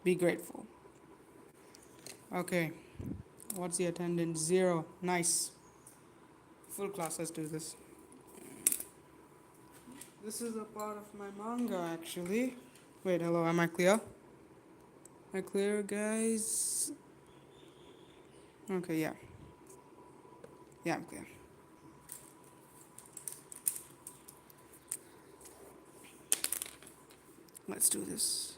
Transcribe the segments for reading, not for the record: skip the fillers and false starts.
Be grateful. Okay. What's the attendance? 0. Nice. Full class. Let's do this. This is a part of my manga actually. Wait, hello. Am I clear? Am I clear, guys? Okay, yeah. Yeah, I'm clear. Let's do this.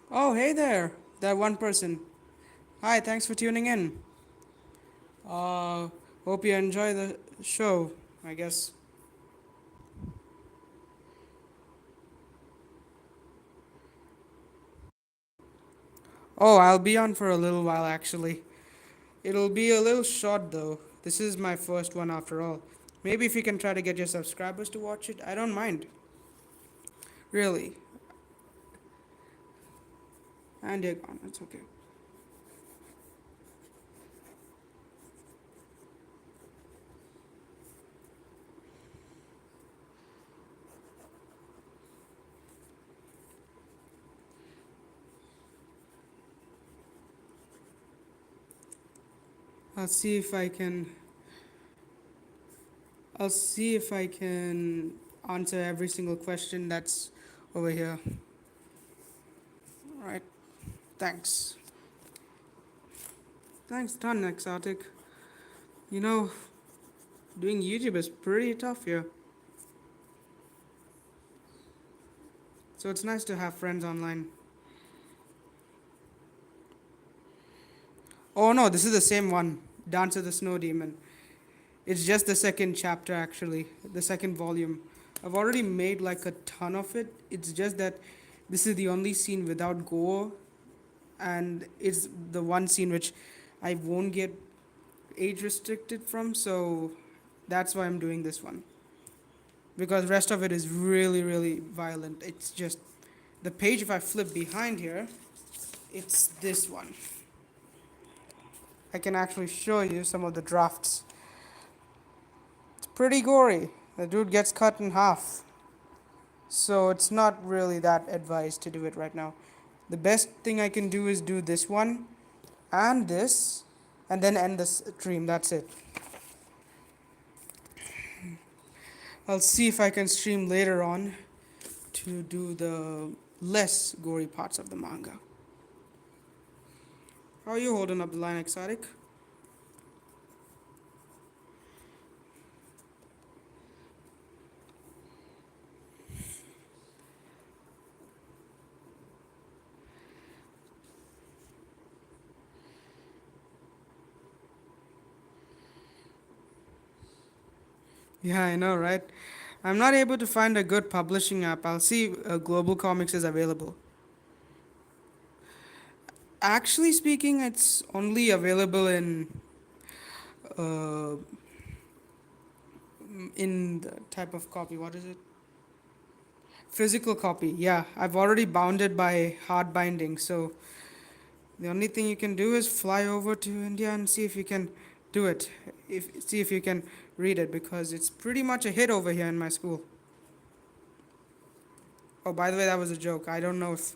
Oh, hey there. That one person. Hi, thanks for tuning in. Uh, Hope you enjoy the show, I guess. Oh, I'll be on for a little while actually. It'll be a little short though. This is my first one after all. Maybe if you can try to get your subscribers to watch it, I don't mind. Really. And you're gone. It's okay. I'll see if I can. I'll see if I can answer every single question that's over here. All right. Thanks. Thanks, ton exotic. You know, doing YouTube is pretty tough here. So it's nice to have friends online. Oh no, this is the same one. Dance of the Snow Demon. It's just the second chapter actually, the second volume. I've already made like a ton of it. It's just that this is the only scene without gore, and it's the one scene which I won't get age restricted from, so that's why I'm doing this one. Because rest of it is really really violent. It's just the page if I flip behind here, it's this one. I can actually show you some of the drafts. It's pretty gory. The dude gets cut in half. So it's not really that advised to do it right now. The best thing I can do is do this one and this, and then end the stream. That's it. I'll see if I can stream later on to do the less gory parts of the manga. How are you holding up the line, Exotic? Yeah, I know, right? I'm not able to find a good publishing app. I'll see Global Comics is available. Actually speaking, it's only available uh, in the type of copy. What is it? Physical copy. Yeah, I've already bound it by hard binding. So the only thing you can do is fly over to India and see if you can do it. See if you can read it because it's pretty much a hit over here in my school. Oh, by the way, that was a joke. I don't know if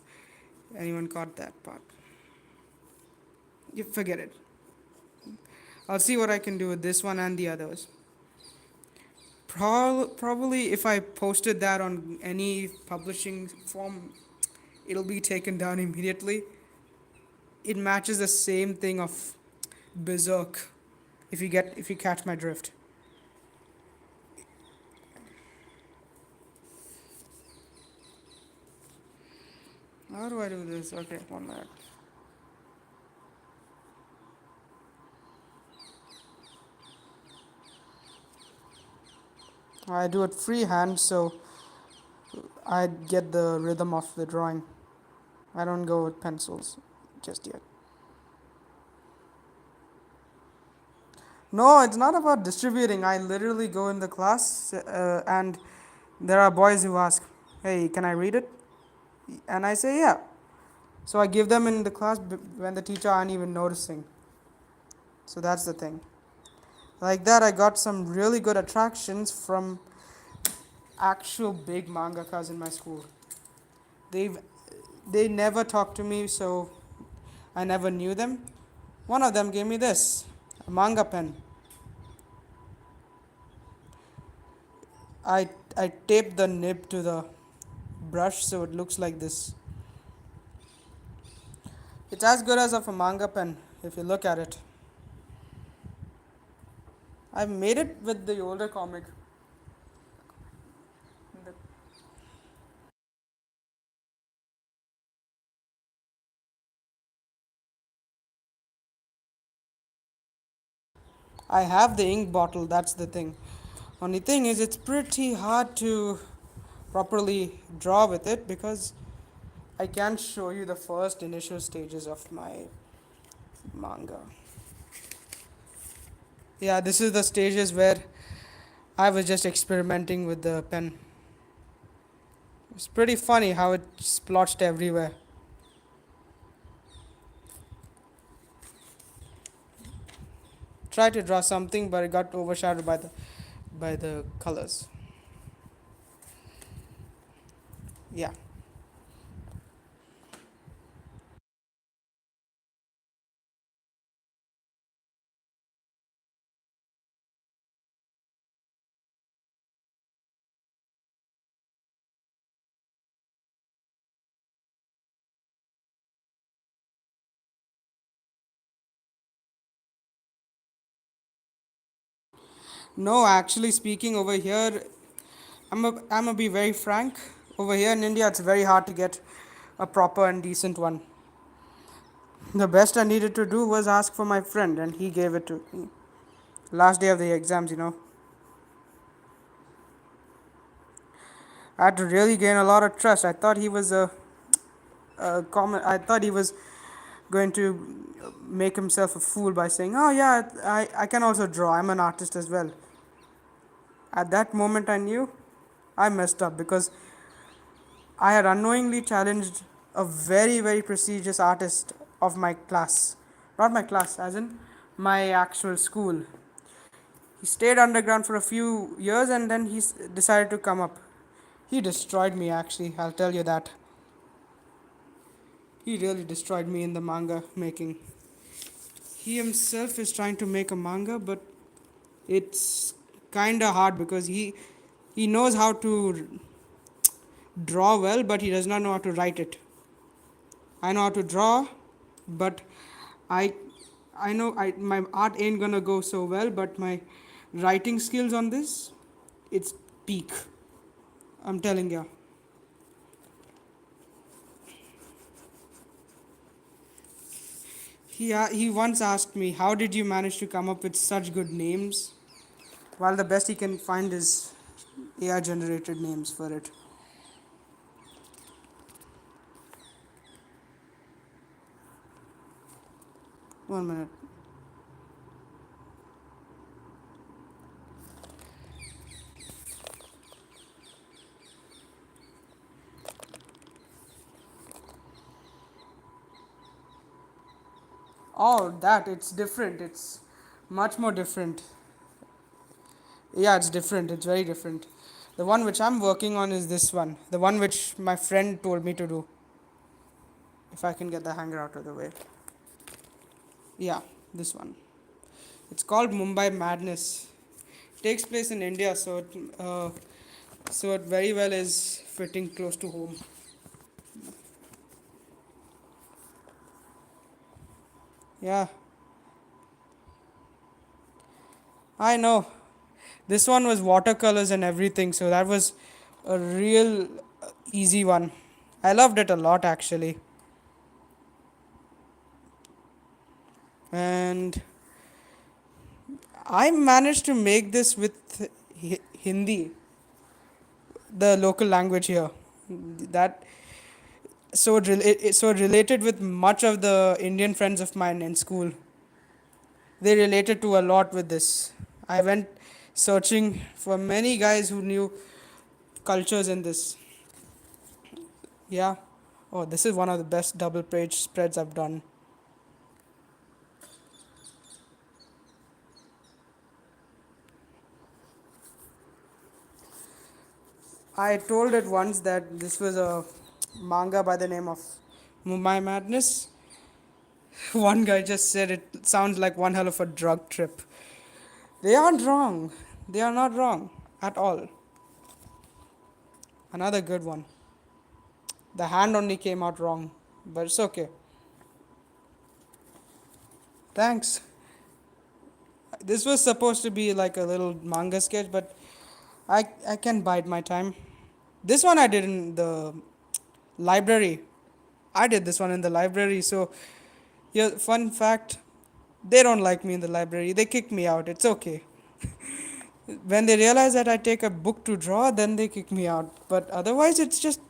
anyone caught that part. You forget it. I'll see what I can do with this one and the others. Probably if I posted that on any publishing form, it'll be taken down immediately. It matches the same thing of Berserk. If you catch my drift. How do I do this? Okay, 1 minute. I do it freehand, so I get the rhythm of the drawing. I don't go with pencils just yet. No, it's not about distributing. I literally go in the class and there are boys who ask, "Hey, can I read it?" And I say, "Yeah." So I give them in the class when the teacher aren't even noticing. So that's the thing. Like that, I got some really good attractions from actual big mangakas in my school. They've they never talked to me, so I never knew them. One of them gave me this, a manga pen. I I taped the nib to the brush so it looks like this. It's as good as of a manga pen if you look at it. I've made it with the older comic. I have the ink bottle, that's the thing. Only thing is, it's pretty hard to properly draw with it because I can't show you the first initial stages of my manga. Yeah, this is the stages where I was just experimenting with the pen. It's pretty funny how it splotched everywhere. Tried to draw something, but it got overshadowed by the colors. Yeah. No, actually speaking, over here, I'm gonna be very frank. Over here in India, it's very hard to get a proper and decent one. The best I needed to do was ask for my friend, and he gave it to me. Last day of the exams. I had to really gain a lot of trust. I thought he was a common. I thought he was going to make himself a fool by saying, "Oh yeah, I can also draw. I'm an artist as well." At that moment, I knew I messed up because I had unknowingly challenged a very, very prestigious artist of my class. Not my class, as in my actual school. He stayed underground for a few years and then decided to come up. He destroyed me, actually, I'll tell you that. He really destroyed me in the manga making. He himself is trying to make a manga, but it's kind of hard because he knows how to draw well, but he does not know how to write it. I know how to draw, but I I know my art ain't gonna go so well, but my writing skills on this, it's peak. I'm telling you. He once asked me, "How did you manage to come up with such good names?" While the best he can find is AI generated names for it. 1 minute. Oh, that it's different. It's much more different. Yeah, it's different. It's very different. The one which I'm working on is this one. The one which my friend told me to do. If I can get the hanger out of the way. Yeah, this one. It's called Mumbai Madness. It takes place in India, so it very well is fitting close to home. Yeah, I know. This one was watercolors and everything, so that was a real easy one. I loved it a lot actually. And I managed to make this with Hindi, the local language here. That so it related with much of the Indian friends of mine in school. They related to a lot with this. I went searching for many guys who knew cultures in this. Yeah. Oh, this is one of the best double page spreads I've done. I told it once that this was a manga by the name of Mumbai Madness. One guy just said it sounds like one hell of a drug trip. They aren't wrong. They are not wrong at all. Another good one. The hand only came out wrong, but it's okay. Thanks. This was supposed to be like a little manga sketch, but I can bide my time. This one I did in the library. I did this one in the library. So, yeah, fun fact, they don't like me in the library. They kick me out. It's okay. When they realize that I take a book to draw, then they kick me out. But otherwise, it's just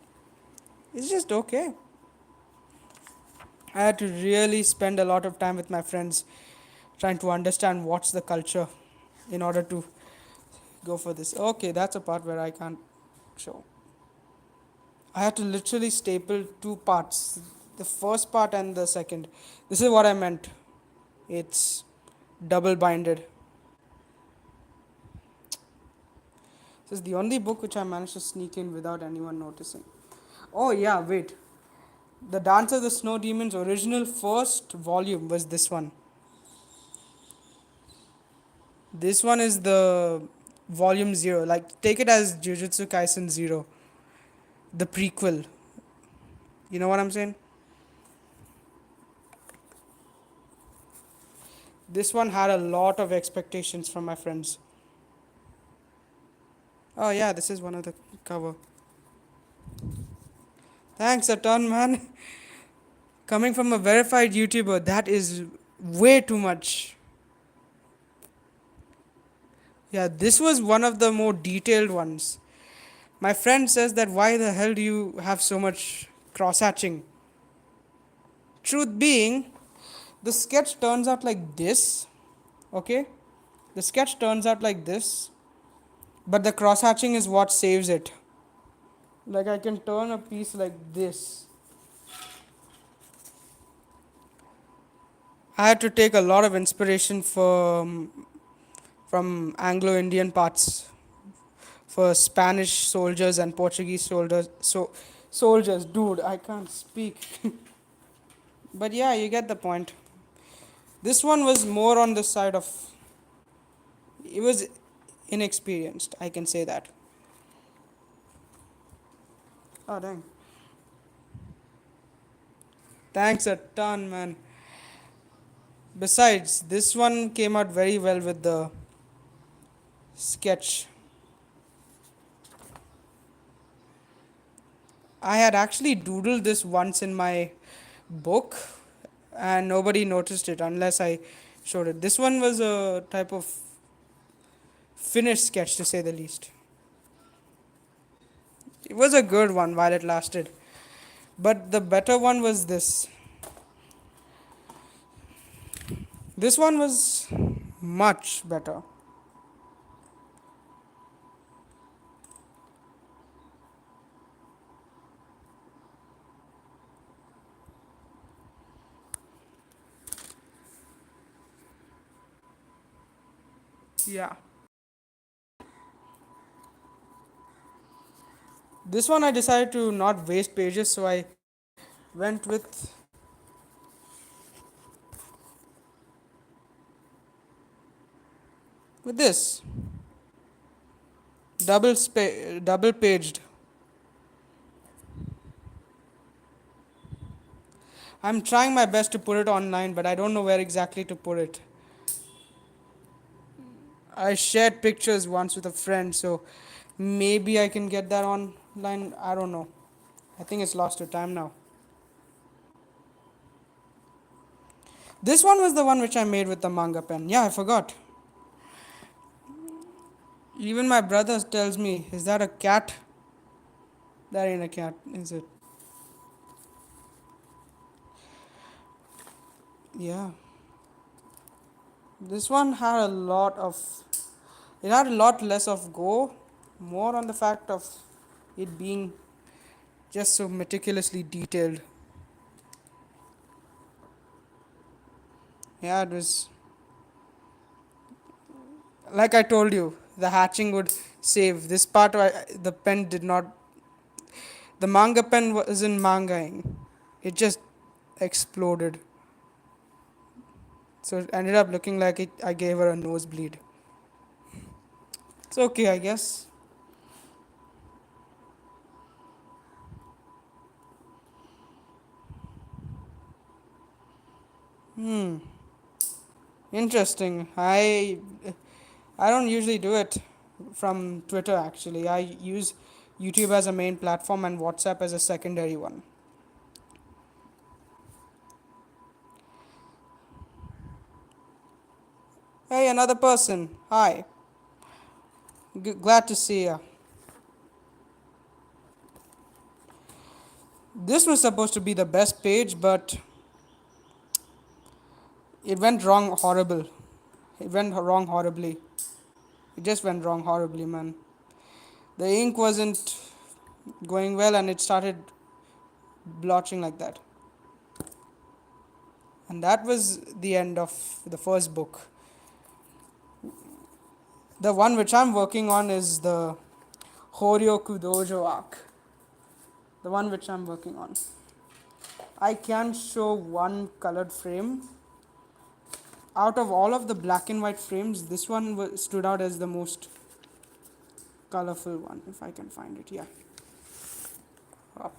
okay. I had to really spend a lot of time with my friends trying to understand what's the culture in order to go for this. Okay, that's a part where I can't show. I had to literally staple two parts, the first part and the second. This is what I meant. It's double binded. This is the only book which I managed to sneak in without anyone noticing. Oh, yeah, wait. The Dance of the Snow Demon's original first volume was this one. This one is the volume 0. Like, take it as Jujutsu Kaisen 0, the prequel. You know what I'm saying? This one had a lot of expectations from my friends. Oh, yeah, this is one of the cover. Thanks a ton, man. Coming from a verified YouTuber, that is way too much. Yeah, this was one of the more detailed ones. My friend says that why the hell do you have so much cross hatching? Truth being, the sketch turns out like this, okay? The sketch turns out like this, but the cross hatching is what saves it. Like I can turn a piece like this. I had to take a lot of inspiration from Anglo-Indian parts for Spanish soldiers and Portuguese soldiers. Soldiers, dude, I can't speak. But yeah, you get the point. This one was more on the side of it was inexperienced. I can say that. Oh dang! Thanks a ton, man. Besides, this one came out very well with the sketch. I had actually doodled this once in my book, and nobody noticed it unless I showed it. This one was a type of finished sketch, to say the least. It was a good one while it lasted, but the better one was this. This one was much better. Yeah. This one I decided to not waste pages, so I went with this double paged. I'm trying my best to put it online, but I don't know where exactly to put it. I shared pictures once with a friend, so maybe I can get that online. I don't know. I think it's lost to time now. This one was the one which I made with the manga pen. Yeah, I forgot. Even my brother tells me, "Is that a cat?" That ain't a cat, is it? Yeah. This one had a lot of. It had a lot less of go, more on the fact of it being just so meticulously detailed. Yeah, it was like I told you, the hatching would save this part. The pen did not. The manga pen wasn't mangaing. It just exploded. So it ended up looking like I gave her a nosebleed. It's okay, I guess. Hmm. Interesting. I don't usually do it from Twitter actually. I use YouTube as a main platform and WhatsApp as a secondary one. Hey, another person. Hi. Glad to see you. This was supposed to be the best page, but it went wrong horrible. It went wrong horribly. It just went wrong horribly, man. The ink wasn't going well and it started blotching like that. And that was the end of the first book. The one which I'm working on is the Horyoku Dojo arc. The one which I'm working on. I can show one colored frame. Out of all of the black and white frames, this one stood out as the most colorful one, if I can find it. Yeah. Up.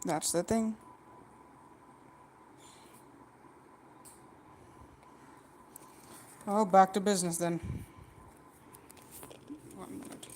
That's the thing. Oh, back to business then. 1 minute.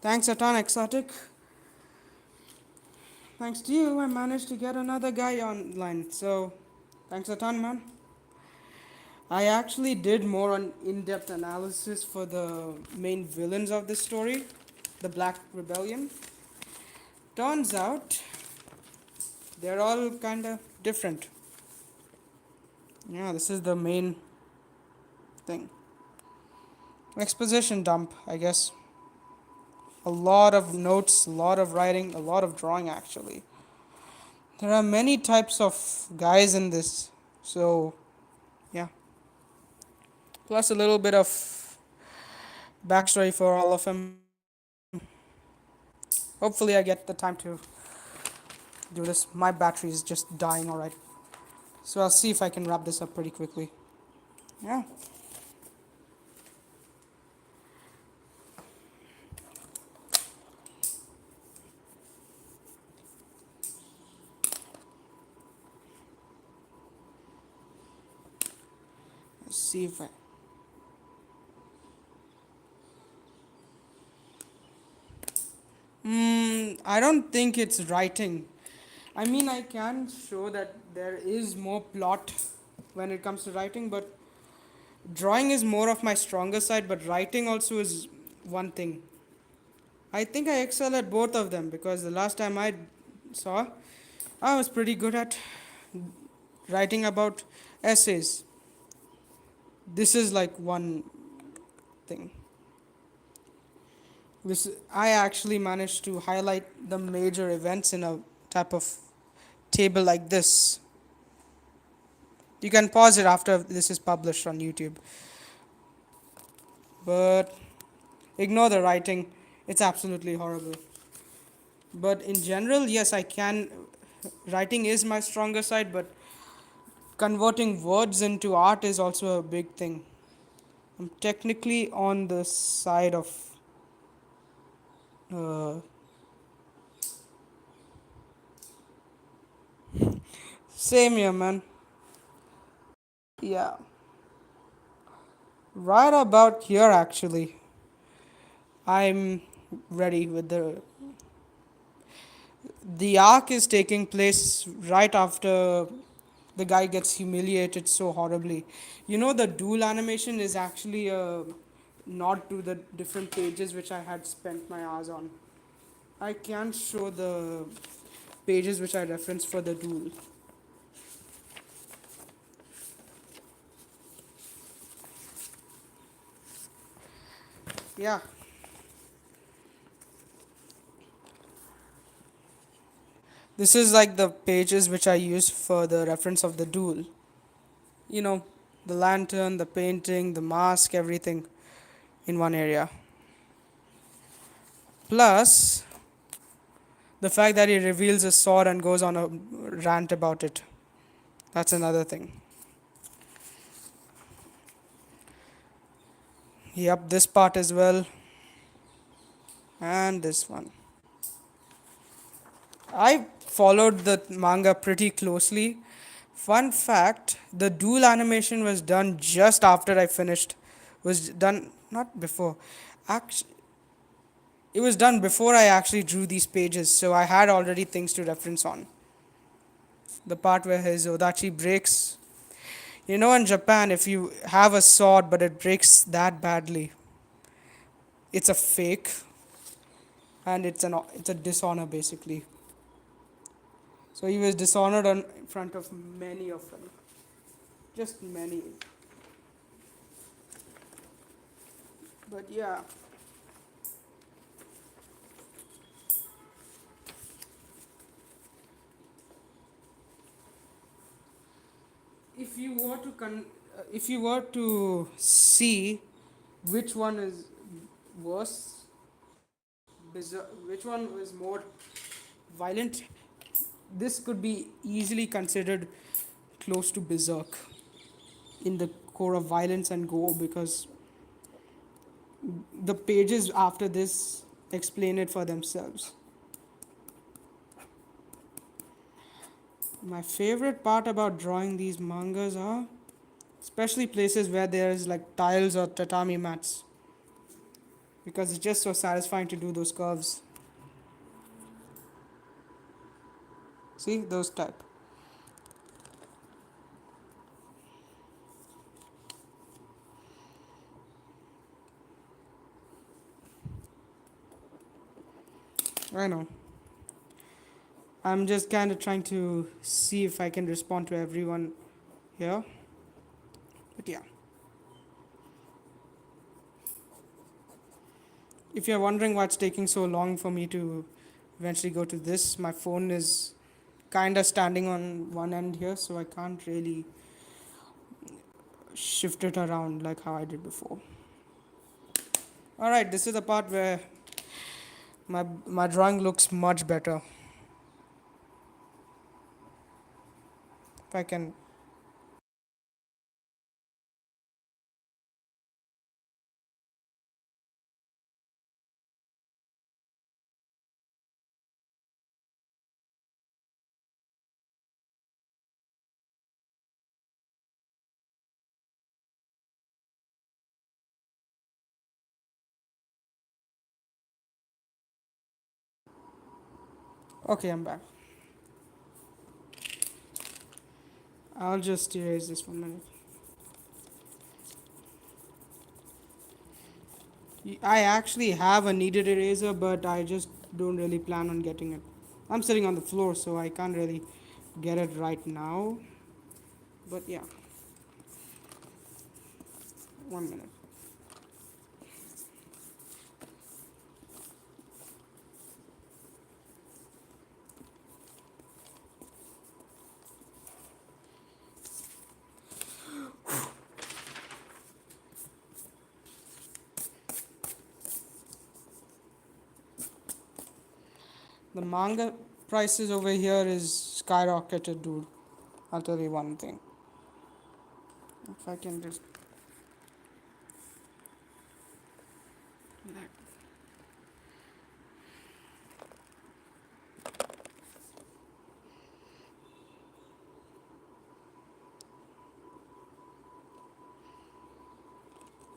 Thanks a ton, Exotic. Thanks to you, I managed to get another guy online. So, thanks a ton, man. I actually did more on in-depth analysis for the main villains of this story, the Black Rebellion. Turns out they're all kind of different. Yeah, this is the main thing. Exposition dump, I guess. A lot of notes, a lot of writing, a lot of drawing actually. There are many types of guys in this. So, yeah. Plus a little bit of backstory for all of them. Hopefully, I get the time to do this. My battery is just dying alright. So, I'll see if I can wrap this up pretty quickly. Yeah. Let's see if I. I don't think it's writing. I mean, I can show that there is more plot when it comes to writing, but drawing is more of my stronger side, but writing also is one thing. I think I excel at both of them because the last time I saw, I was pretty good at writing about essays. This is like one thing. This I actually managed to highlight the major events in a type of table like this. You can pause it after this is published on YouTube. But ignore the writing, it's absolutely horrible. But in general, yes, I can. Writing is my stronger side, but converting words into art is also a big thing. I'm technically on the side of. Uh, Same here, man. Yeah. Right about here, actually. I'm ready with the arc is taking place right after the guy gets humiliated so horribly. You know, the duel animation is actually a nod to the different pages which I had spent my hours on. I can show the pages which I referenced for the duel. Yeah, this is like the pages which I use for the reference of the duel. You know, the lantern, the painting, the mask, everything in one area. Plus, the fact that he reveals his sword and goes on a rant about it. That's another thing. Yep, this part as well. And this one. I followed the manga pretty closely. Fun fact, the duel animation was done just after I finished. Was done not before. Actually, it was done before I actually drew these pages, so I had already things to reference on. The part where his Odachi breaks. You know, in Japan, if you have a sword but it breaks that badly, it's a fake, and it's a dishonor basically. So he was dishonored in front of many of them, just many. But yeah, if you were to if you were to see which one is worse, which one is more violent, this could be easily considered close to Berserk in the core of violence and gore because the pages after this explain it for themselves. My favorite part about drawing these mangas are especially places where there is like tiles or tatami mats. because it's just so satisfying to do those curves. See those type. I know. I'm just kind of trying to see if I can respond to everyone here. But yeah. If you're wondering why it's taking so long for me to eventually go to this, my phone is kind of standing on one end here, so I can't really shift it around like how I did before. Alright, this is the part where my drawing looks much better. If I can. Okay, I'm back. I'll just erase this 1 minute. I actually have a kneaded eraser, but I just don't really plan on getting it. I'm sitting on the floor, so I can't really get it right now. But yeah, 1 minute. The manga prices over here is skyrocketed, dude. I'll tell you one thing. If I can just.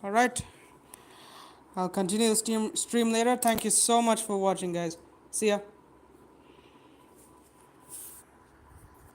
Alright, I'll continue the stream later. Thank you so much for watching, guys. See ya.